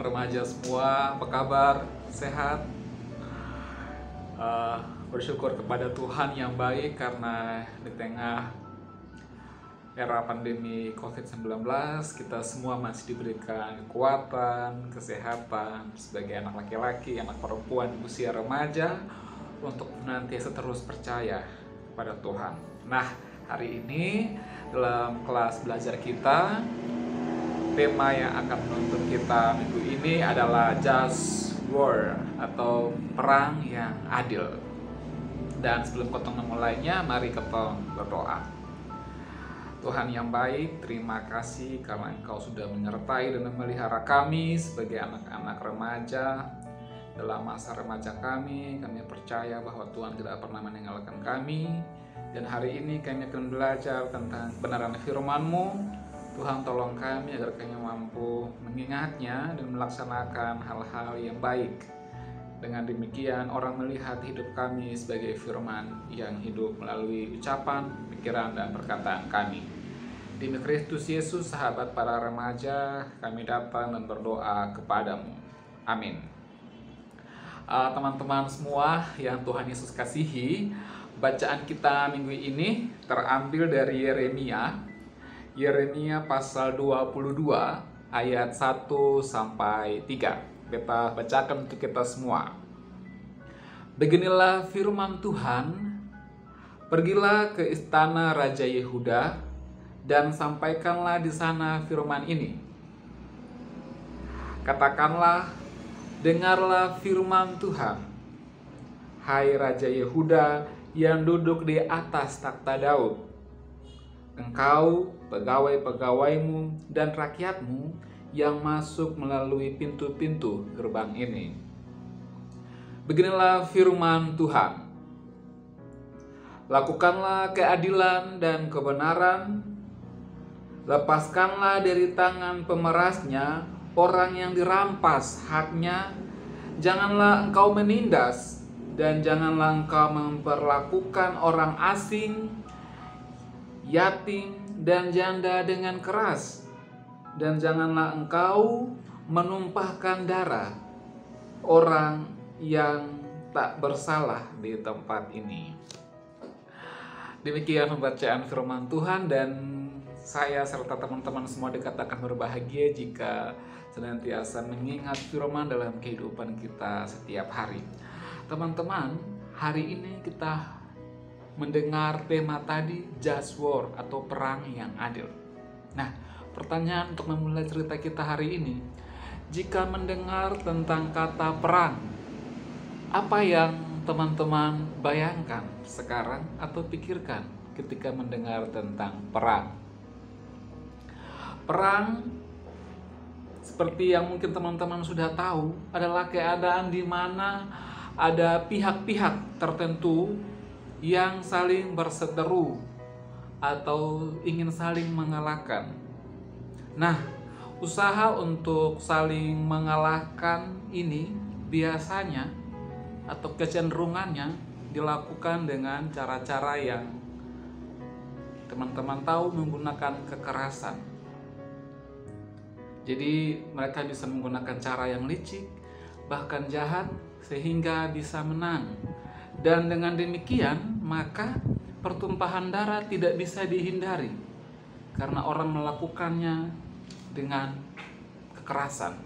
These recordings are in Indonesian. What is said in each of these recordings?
remaja semua, apa kabar? Sehat? Bersyukur kepada Tuhan yang baik karena di tengah era pandemi COVID-19 kita semua masih diberikan kekuatan, kesehatan sebagai anak laki-laki, anak perempuan usia remaja untuk nantiasa terus percaya pada Tuhan. Nah, hari ini dalam kelas belajar kita, tema yang akan menuntun kita minggu ini adalah Just War atau perang yang adil. Dan sebelum kita memulainya, mari kita berdoa. Tuhan yang baik, terima kasih karena Engkau sudah menyertai dan memelihara kami sebagai anak-anak remaja. Dalam masa remaja kami percaya bahwa Tuhan tidak pernah meninggalkan kami. Dan hari ini kami akan belajar tentang kebenaran firman-Mu. Tuhan tolong kami agar kami mampu mengingatnya dan melaksanakan hal-hal yang baik. Dengan demikian orang melihat hidup kami sebagai firman yang hidup melalui ucapan, pikiran, dan perkataan kami. Demi Kristus Yesus, sahabat para remaja, kami datang dan berdoa kepadamu. Amin. Teman-teman semua yang Tuhan Yesus kasihi, bacaan kita minggu ini terambil dari Yeremia pasal 22 ayat 1 sampai 3. Kita bacakan untuk kita semua. Beginilah firman Tuhan, pergilah ke istana Raja Yehuda dan sampaikanlah di sana firman ini. Katakanlah, dengarlah firman Tuhan, hai Raja Yehuda yang duduk di atas takhta Daud. Engkau, pegawai-pegawaimu dan rakyatmu yang masuk melalui pintu-pintu gerbang ini. Beginilah firman Tuhan. Lakukanlah keadilan dan kebenaran. Lepaskanlah dari tangan pemerasnya orang yang dirampas haknya. Janganlah engkau menindas dan janganlah engkau memperlakukan orang asing, yatim dan janda dengan keras. Dan janganlah engkau menumpahkan darah orang yang tak bersalah di tempat ini. Demikian pembacaan firman Tuhan, dan saya serta teman-teman semua dikatakan berbahagia jika senantiasa mengingat firman dalam kehidupan kita setiap hari. Teman-teman, hari ini kita mendengar tema tadi, Just War atau perang yang adil. Nah, pertanyaan untuk memulai cerita kita hari ini, jika mendengar tentang kata perang, apa yang teman-teman bayangkan sekarang atau pikirkan ketika mendengar tentang perang? Perang, seperti yang mungkin teman-teman sudah tahu, adalah keadaan di mana ada pihak-pihak tertentu yang saling berseteru atau ingin saling mengalahkan. Nah, usaha untuk saling mengalahkan ini biasanya atau kecenderungannya dilakukan dengan cara-cara yang teman-teman tahu, menggunakan kekerasan. Jadi mereka bisa menggunakan cara yang licik, bahkan jahat, sehingga bisa menang. Dan dengan demikian, maka pertumpahan darah tidak bisa dihindari karena orang melakukannya dengan kekerasan.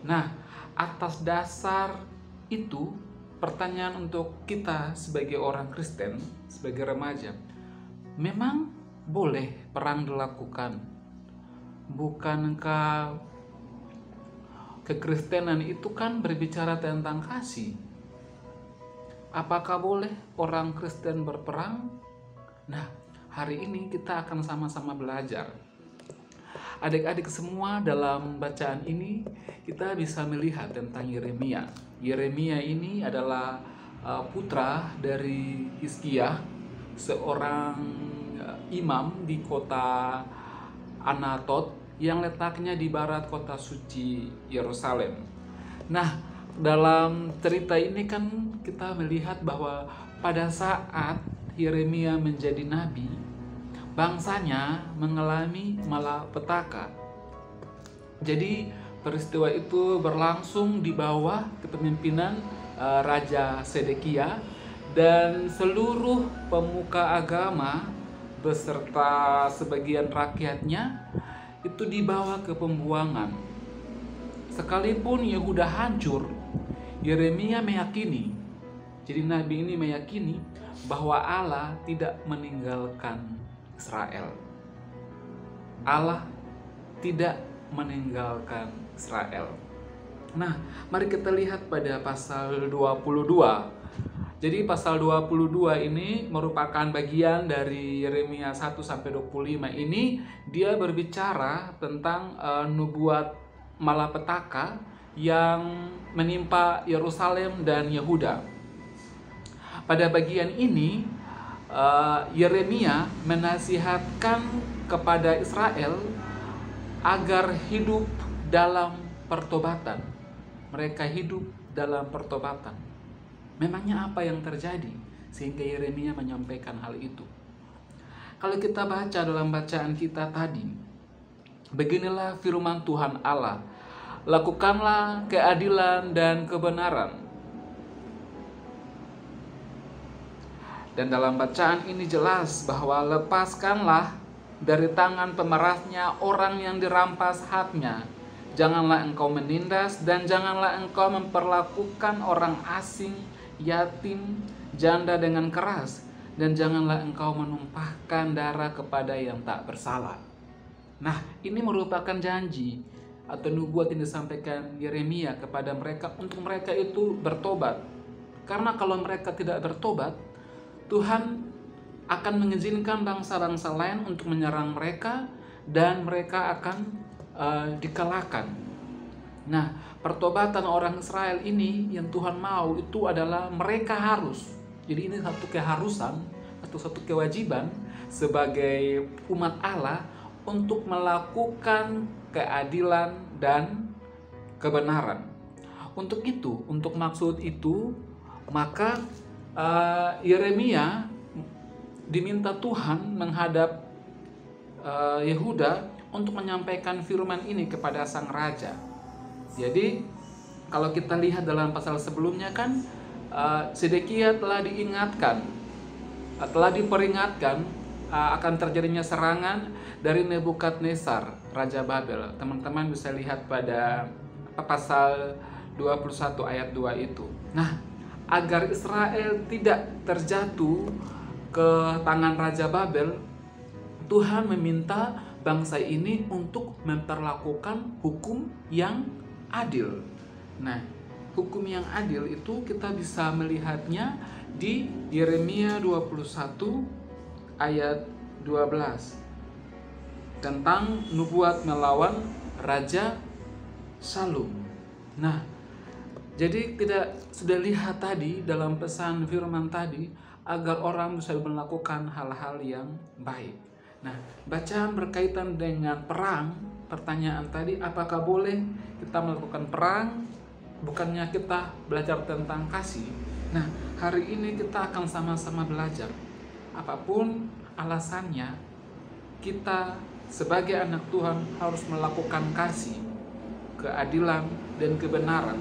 Nah, atas dasar itu, pertanyaan untuk kita sebagai orang Kristen, sebagai remaja, memang boleh perang dilakukan? Bukankah kekristenan itu kan berbicara tentang kasih? Apakah boleh orang Kristen berperang? Nah, hari ini kita akan sama-sama belajar. Adik-adik semua, dalam bacaan ini kita bisa melihat tentang Yeremia. Yeremia ini adalah putra dari Hizkia, seorang imam di kota Anatot yang letaknya di barat kota suci Yerusalem. Nah, dalam cerita ini kan kita melihat bahwa pada saat Yeremia menjadi nabi, bangsanya mengalami malapetaka. Jadi Peristiwa itu berlangsung di bawah kepemimpinan Raja Sedekia, dan seluruh pemuka agama beserta sebagian rakyatnya itu dibawa ke pembuangan. Sekalipun Yehuda hancur, Yeremia meyakini, jadi nabi ini meyakini bahwa Allah tidak meninggalkan Israel. Allah tidak meninggalkan Israel. Nah, mari kita lihat pada pasal 22. Jadi pasal 22 ini merupakan bagian dari Yeremia 1-25 ini. Dia berbicara tentang nubuat malapetaka yang menimpa Yerusalem dan Yehuda. Pada bagian ini Yeremia menasihatkan kepada Israel agar hidup dalam pertobatan. Mereka hidup dalam pertobatan. Memangnya apa yang terjadi sehingga Yeremia menyampaikan hal itu? Kalau kita baca dalam bacaan kita tadi, beginilah firman Tuhan Allah, lakukanlah keadilan dan kebenaran. Dan dalam bacaan ini jelas bahwa lepaskanlah dari tangan pemerasnya orang yang dirampas haknya. Janganlah engkau menindas dan janganlah engkau memperlakukan orang asing, yatim, janda dengan keras, dan janganlah engkau menumpahkan darah kepada yang tak bersalah. Nah, ini merupakan janji atau nubuat yang disampaikan Yeremia kepada mereka untuk mereka itu bertobat. Karena kalau mereka tidak bertobat, Tuhan akan mengizinkan bangsa-bangsa lain untuk menyerang mereka dan mereka akan dikalahkan. Nah, pertobatan orang Israel ini yang Tuhan mau itu adalah mereka harus. Jadi ini satu keharusan atau satu kewajiban sebagai umat Allah untuk melakukan keadilan dan kebenaran. Untuk itu, untuk maksud itu, maka Yeremia diminta Tuhan menghadap Yehuda untuk menyampaikan firman ini kepada sang raja. Jadi kalau kita lihat dalam pasal sebelumnya kan Sedekia telah diingatkan, telah diperingatkan akan terjadinya serangan dari Nebukadnezar, Raja Babel. Teman-teman bisa lihat pada pasal 21 ayat 2 itu. Nah, agar Israel tidak terjatuh ke tangan Raja Babel, Tuhan meminta bangsa ini untuk memperlakukan hukum yang adil. Nah, hukum yang adil itu kita bisa melihatnya di Yeremia 21 ayat 12 tentang nubuat melawan Raja Salum. Nah, jadi tidak sudah lihat tadi dalam pesan firman tadi, agar orang bisa melakukan hal-hal yang baik. Nah, bacaan berkaitan dengan perang, pertanyaan tadi, apakah boleh kita melakukan perang? Bukannya kita belajar tentang kasih. Nah, hari ini kita akan sama-sama belajar. Apapun alasannya, kita sebagai anak Tuhan harus melakukan kasih, keadilan, dan kebenaran.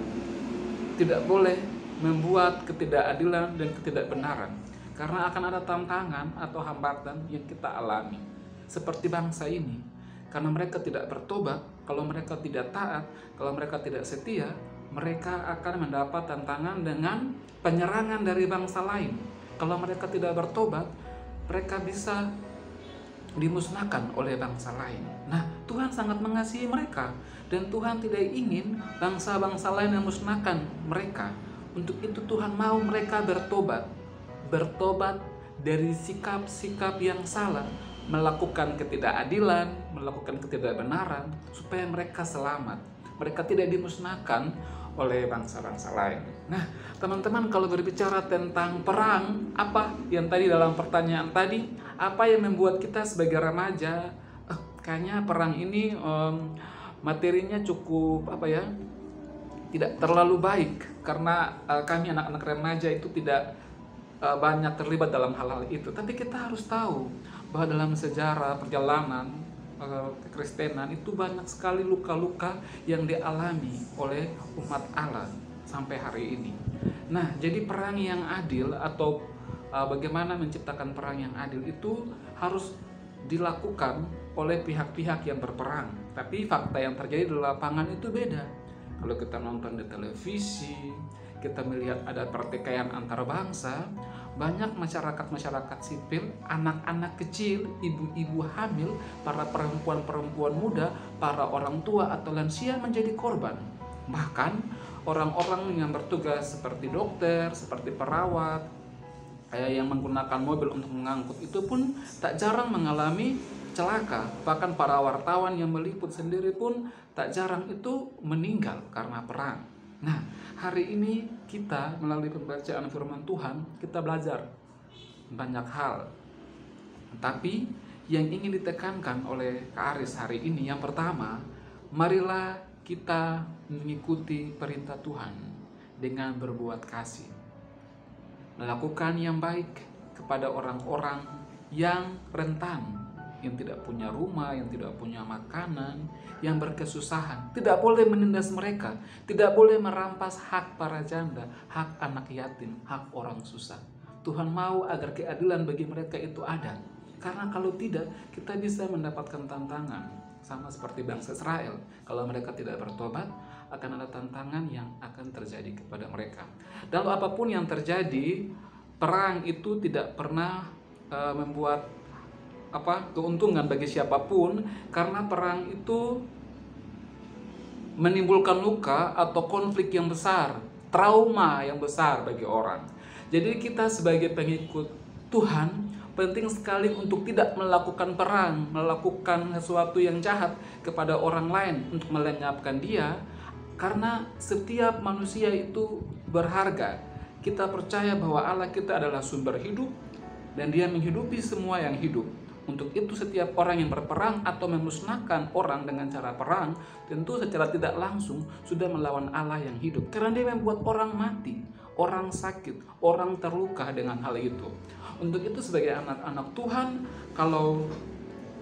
Tidak boleh membuat ketidakadilan dan ketidakbenaran, karena akan ada tantangan atau hambatan yang kita alami. Seperti bangsa ini, karena mereka tidak bertobat, kalau mereka tidak taat, kalau mereka tidak setia, mereka akan mendapat tantangan dengan penyerangan dari bangsa lain. Kalau mereka tidak bertobat, mereka bisa dimusnahkan oleh bangsa lain. Nah, Tuhan sangat mengasihi mereka, dan Tuhan tidak ingin bangsa-bangsa lain yang musnahkan mereka. Untuk itu Tuhan mau mereka bertobat dari sikap-sikap yang salah, melakukan ketidakadilan, melakukan ketidakbenaran, supaya mereka selamat. Mereka tidak dimusnahkan oleh bangsa-bangsa lain. Nah, teman-teman, kalau berbicara tentang perang, apa yang tadi dalam pertanyaan tadi, apa yang membuat kita sebagai remaja, kayaknya perang ini materinya cukup tidak terlalu baik, karena kami anak-anak remaja itu tidak banyak terlibat dalam hal-hal itu. Tapi kita harus tahu bahwa dalam sejarah perjalanan kekristenan itu banyak sekali luka-luka yang dialami oleh umat Allah sampai hari ini. Nah, jadi perang yang adil atau bagaimana menciptakan perang yang adil itu harus dilakukan oleh pihak-pihak yang berperang. Tapi fakta yang terjadi di lapangan itu beda. Kalau kita nonton di televisi, kita melihat ada pertikaian antar bangsa, banyak masyarakat sipil, anak-anak kecil, ibu-ibu hamil, para perempuan-perempuan muda, para orang tua atau lansia menjadi korban. Bahkan orang-orang yang bertugas seperti dokter, seperti perawat, yang menggunakan mobil untuk mengangkut itu pun tak jarang mengalami celaka. Bahkan para wartawan yang meliput sendiri pun tak jarang itu meninggal karena perang. Nah, hari ini kita melalui pembacaan firman Tuhan, kita belajar banyak hal. Tapi yang ingin ditekankan oleh Kak Aris hari ini, yang pertama, marilah kita mengikuti perintah Tuhan dengan berbuat kasih. Melakukan yang baik kepada orang-orang yang rentan, yang tidak punya rumah, yang tidak punya makanan, yang berkesusahan. Tidak boleh menindas mereka, tidak boleh merampas hak para janda, hak anak yatim, hak orang susah. Tuhan mau agar keadilan bagi mereka itu ada. Karena kalau tidak, kita bisa mendapatkan tantangan. Sama seperti bangsa Israel, kalau mereka tidak bertobat, akan ada tantangan yang akan terjadi kepada mereka. Lalu apapun yang terjadi, perang itu tidak pernah membuat keuntungan bagi siapapun, karena perang itu menimbulkan luka atau konflik yang besar, trauma yang besar bagi orang. Jadi kita sebagai pengikut Tuhan penting sekali untuk tidak melakukan perang, melakukan sesuatu yang jahat kepada orang lain untuk melenyapkan dia, karena setiap manusia itu berharga. Kita percaya bahwa Allah kita adalah sumber hidup dan Dia menghidupi semua yang hidup. Untuk itu setiap orang yang berperang atau memusnahkan orang dengan cara perang, tentu secara tidak langsung sudah melawan Allah yang hidup. Karena dia membuat orang mati, orang sakit, orang terluka dengan hal itu. Untuk itu sebagai anak-anak Tuhan, kalau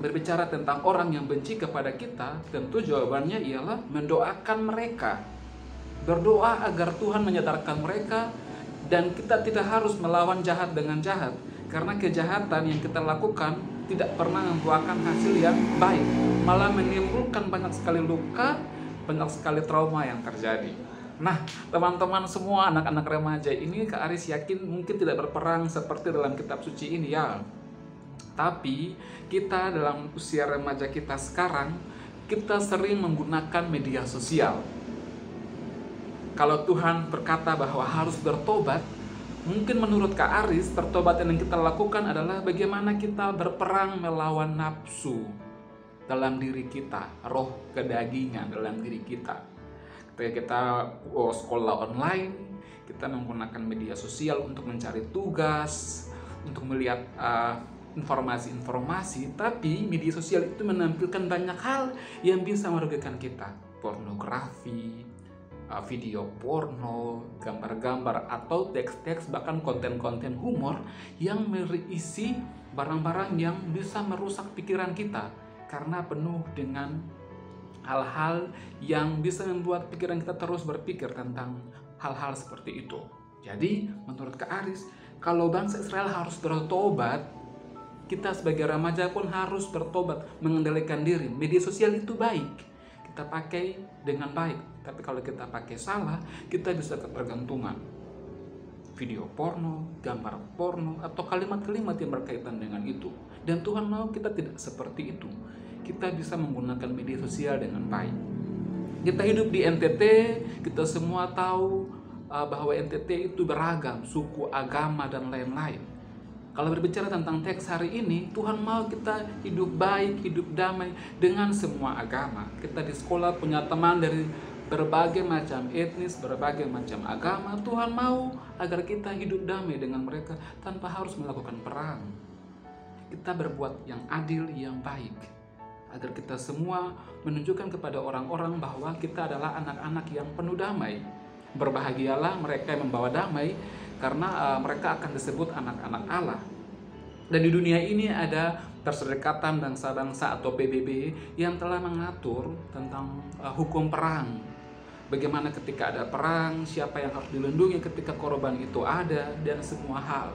berbicara tentang orang yang benci kepada kita, tentu jawabannya ialah mendoakan mereka. Berdoa agar Tuhan menyadarkan mereka, dan kita tidak harus melawan jahat dengan jahat. Karena kejahatan yang kita lakukan tidak pernah membuahkan hasil yang baik, malah menimbulkan banyak sekali luka, banyak sekali trauma yang terjadi. Nah, teman-teman semua anak-anak remaja ini, Kak Aris yakin mungkin tidak berperang seperti dalam kitab suci ini ya. Tapi kita dalam usia remaja kita sekarang, kita sering menggunakan media sosial. Kalau Tuhan berkata bahwa harus bertobat, mungkin menurut Kak Aris, pertobatan yang kita lakukan adalah bagaimana kita berperang melawan nafsu dalam diri kita, roh kedagingan dalam diri kita. Ketika kita sekolah online, kita menggunakan media sosial untuk mencari tugas, untuk melihat informasi-informasi, tapi media sosial itu menampilkan banyak hal yang bisa merugikan kita. Pornografi, video porno, gambar-gambar, atau teks-teks, bahkan konten-konten humor yang berisi barang-barang yang bisa merusak pikiran kita karena penuh dengan hal-hal yang bisa membuat pikiran kita terus berpikir tentang hal-hal seperti itu. Jadi menurut Kak Aris, kalau bangsa Israel harus bertobat, kita sebagai remaja pun harus bertobat, mengendalikan diri. Media sosial itu baik, kita pakai dengan baik. Tapi kalau kita pakai salah, kita bisa ketergantungan. Video porno, gambar porno, atau kalimat-kalimat yang berkaitan dengan itu. Dan Tuhan mau kita tidak seperti itu. Kita bisa menggunakan media sosial dengan baik. Kita hidup di NTT, kita semua tahu bahwa NTT itu beragam, suku, agama, dan lain-lain. Kalau berbicara tentang teks hari ini, Tuhan mau kita hidup baik, hidup damai dengan semua agama. Kita di sekolah punya teman dari berbagai macam etnis, berbagai macam agama. Tuhan mau agar kita hidup damai dengan mereka tanpa harus melakukan perang. Kita berbuat yang adil, yang baik, agar kita semua menunjukkan kepada orang-orang bahwa kita adalah anak-anak yang penuh damai. Berbahagialah mereka yang membawa damai, karena mereka akan disebut anak-anak Allah. Dan di dunia ini ada Perserikatan Bangsa-Bangsa atau PBB yang telah mengatur tentang hukum perang. Bagaimana ketika ada perang, siapa yang harus dilindungi ketika korban itu ada, dan semua hal.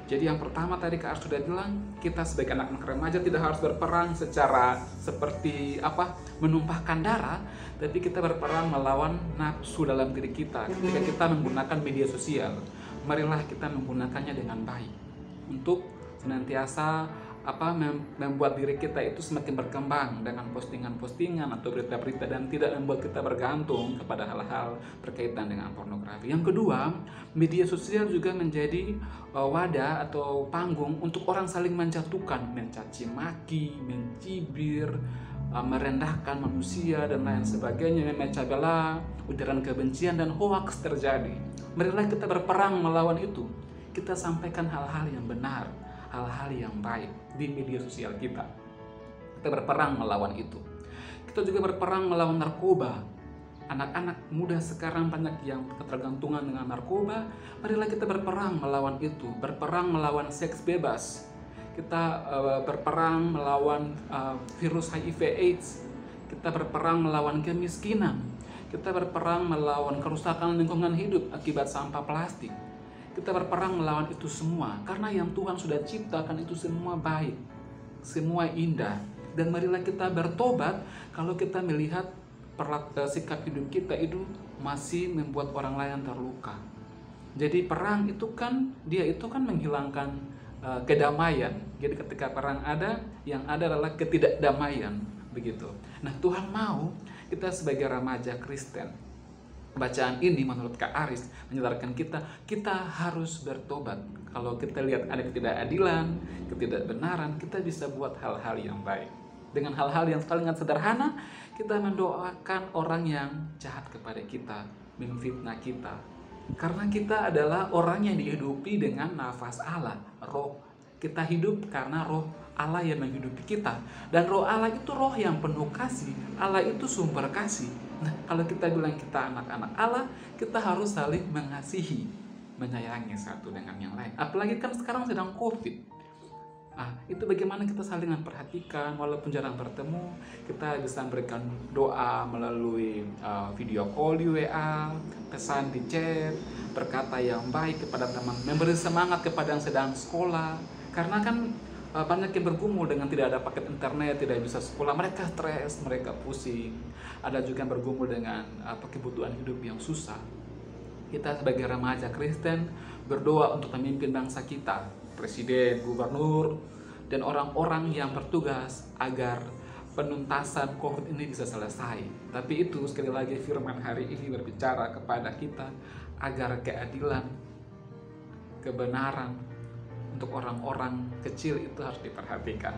Jadi yang pertama tadi Kak Ars sudah bilang, kita sebagai anak-anak remaja tidak harus berperang secara seperti menumpahkan darah, tapi kita berperang melawan nafsu dalam diri kita. Ketika kita menggunakan media sosial, marilah kita menggunakannya dengan baik untuk senantiasa membuat diri kita itu semakin berkembang dengan postingan-postingan atau berita-berita, dan tidak membuat kita bergantung kepada hal-hal berkaitan dengan pornografi. Yang kedua, media sosial juga menjadi wadah atau panggung untuk orang saling menjatuhkan, mencaci maki, mencibir, merendahkan manusia dan lain sebagainya, memecah belah, ujaran kebencian dan hoaks terjadi. Marilah kita berperang melawan itu. Kita sampaikan hal-hal yang benar, hal-hal yang baik di media sosial kita. Kita berperang melawan itu. Kita juga berperang melawan narkoba. Anak-anak muda sekarang banyak yang ketergantungan dengan narkoba. Marilah kita berperang melawan itu, berperang melawan seks bebas. Kita berperang melawan virus HIV/AIDS. Kita berperang melawan kemiskinan. Kita berperang melawan kerusakan lingkungan hidup akibat sampah plastik. Kita berperang melawan itu semua, karena yang Tuhan sudah ciptakan itu semua baik, semua indah. Dan marilah kita bertobat kalau kita melihat sikap hidup kita itu masih membuat orang lain terluka. Jadi perang itu kan, dia itu kan menghilangkan kedamaian. Jadi ketika perang ada, yang ada adalah ketidakdamaian, begitu. Nah, Tuhan mau kita sebagai remaja Kristen, bacaan ini menurut Kak Aris menyadarkan kita harus bertobat. Kalau kita lihat ada ketidakadilan, ketidakbenaran, kita bisa buat hal-hal yang baik. Dengan hal-hal yang sangat sederhana, kita mendoakan orang yang jahat kepada kita, memfitnah kita. Karena kita adalah orang yang dihidupi dengan nafas Allah, roh. Kita hidup karena roh Allah yang menghidupi kita. Dan roh Allah itu roh yang penuh kasih. Allah itu sumber kasih. Nah, kalau kita bilang kita anak-anak Allah, kita harus saling mengasihi, menyayangi satu dengan yang lain. Apalagi kan sekarang sedang COVID. Itu bagaimana kita saling memperhatikan, walaupun jarang bertemu, kita bisa memberikan doa melalui video call di WA, pesan di chat, berkata yang baik kepada teman, memberi semangat kepada yang sedang sekolah. Karena kan banyak yang bergumul dengan tidak ada paket internet, tidak bisa sekolah, mereka stres, mereka pusing. Ada juga yang bergumul dengan kebutuhan hidup yang susah. Kita sebagai remaja Kristen berdoa untuk pemimpin bangsa kita, presiden, gubernur, dan orang-orang yang bertugas agar penuntasan COVID ini bisa selesai. Tapi itu sekali lagi firman hari ini berbicara kepada kita agar keadilan, kebenaran untuk orang-orang kecil itu harus diperhatikan.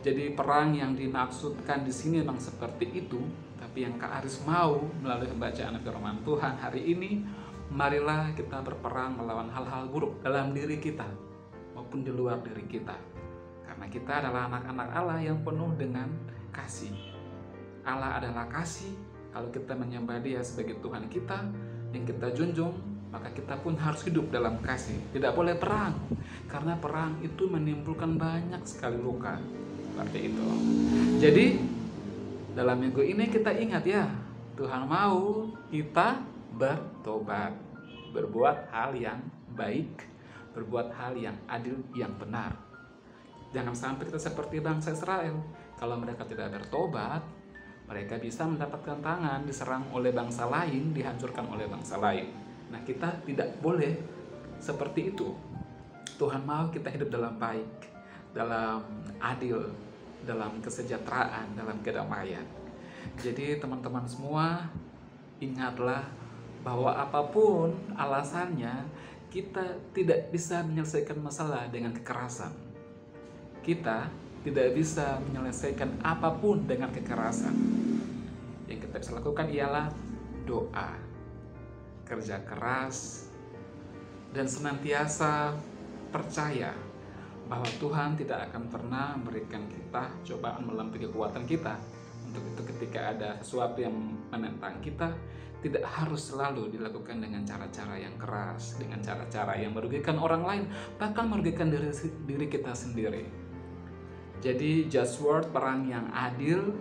Jadi perang yang dimaksudkan di sini memang seperti itu, tapi yang Kak Aris mau melalui pembacaan firman Tuhan hari ini, marilah kita berperang melawan hal-hal buruk dalam diri kita maupun di luar diri kita. Karena kita adalah anak-anak Allah yang penuh dengan kasih. Allah adalah kasih. Kalau kita menyembah Dia sebagai Tuhan kita yang kita junjung, maka kita pun harus hidup dalam kasih. Tidak boleh perang, karena perang itu menimbulkan banyak sekali luka. Seperti itu. Jadi dalam minggu ini kita ingat ya, Tuhan mau kita bertobat, berbuat hal yang baik, berbuat hal yang adil, yang benar. Jangan sampai kita seperti bangsa Israel. Kalau mereka tidak bertobat, mereka bisa mendapatkan tangan, diserang oleh bangsa lain, dihancurkan oleh bangsa lain. Nah, kita tidak boleh seperti itu. Tuhan mau kita hidup dalam baik, dalam adil, dalam kesejahteraan, dalam kedamaian. Jadi teman-teman semua, ingatlah bahwa apapun alasannya, kita tidak bisa menyelesaikan masalah dengan kekerasan. Kita tidak bisa menyelesaikan apapun dengan kekerasan. Yang kita bisa lakukan ialah doa, kerja keras, dan senantiasa percaya bahwa Tuhan tidak akan pernah memberikan kita cobaan melampaui kekuatan kita Untuk itu ketika ada sesuatu yang menentang kita, tidak harus selalu dilakukan dengan cara-cara yang keras, dengan cara-cara yang merugikan orang lain, bahkan merugikan diri kita sendiri. Jadi just word perang yang adil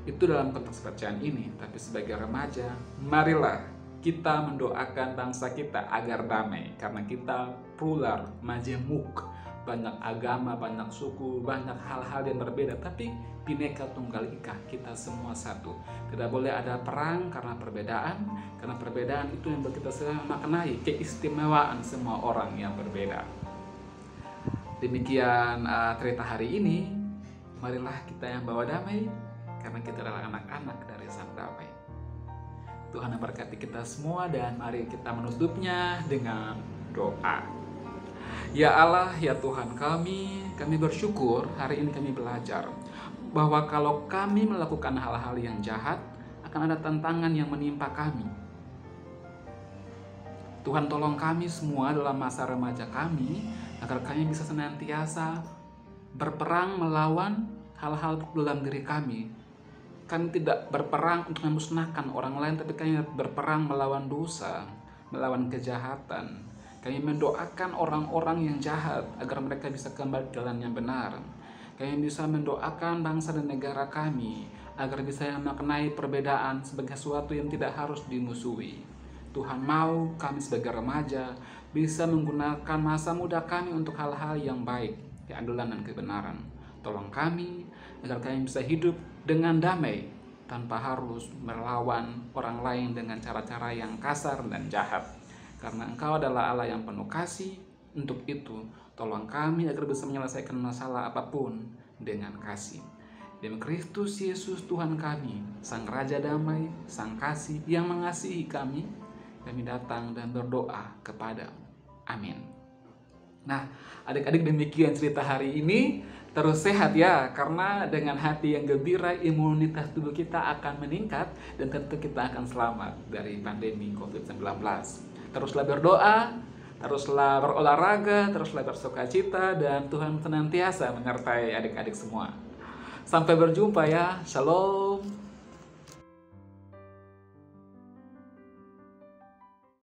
itu dalam konteks bacaan ini. Tapi sebagai remaja, marilah kita mendoakan bangsa kita agar damai, karena kita plural, majemuk, banyak agama, banyak suku, banyak hal-hal yang berbeda, tapi Bhinneka Tunggal Ika, kita semua satu. Tidak boleh ada perang karena perbedaan itu yang kita maknai keistimewaan semua orang yang berbeda. Demikian cerita hari ini. Marilah kita yang bawa damai, karena kita adalah anak-anak dari Sang Damai. Tuhan memberkati kita semua, dan mari kita menutupnya dengan doa. Ya Allah, ya Tuhan kami bersyukur hari ini kami belajar bahwa kalau kami melakukan hal-hal yang jahat, akan ada tantangan yang menimpa kami. Tuhan, tolong kami semua dalam masa remaja kami, agar kami bisa senantiasa berperang melawan hal-hal dalam diri kami. Kami tidak berperang untuk memusnahkan orang lain, tapi kami berperang melawan dosa, melawan kejahatan. Kami mendoakan orang-orang yang jahat agar mereka bisa kembali ke jalan yang benar. Kami bisa mendoakan bangsa dan negara kami agar bisa memaknai perbedaan sebagai sesuatu yang tidak harus dimusuhi. Tuhan mau kami sebagai remaja bisa menggunakan masa muda kami untuk hal-hal yang baik, keadilan dan kebenaran. Tolong kami agar kami bisa hidup dengan damai tanpa harus melawan orang lain dengan cara-cara yang kasar dan jahat. Karena Engkau adalah Allah yang penuh kasih. Untuk itu, tolong kami agar bisa menyelesaikan masalah apapun dengan kasih. Demi Kristus Yesus Tuhan kami, Sang Raja Damai, Sang Kasih yang mengasihi kami datang dan berdoa kepada-Mu. Amin. Nah, adik-adik, demikian cerita hari ini. Terus sehat ya, karena dengan hati yang gembira, imunitas tubuh kita akan meningkat, dan tentu kita akan selamat dari pandemi COVID-19. Teruslah berdoa, teruslah berolahraga, teruslah bersukacita, dan Tuhan senantiasa menyertai adik-adik semua. Sampai berjumpa ya, shalom.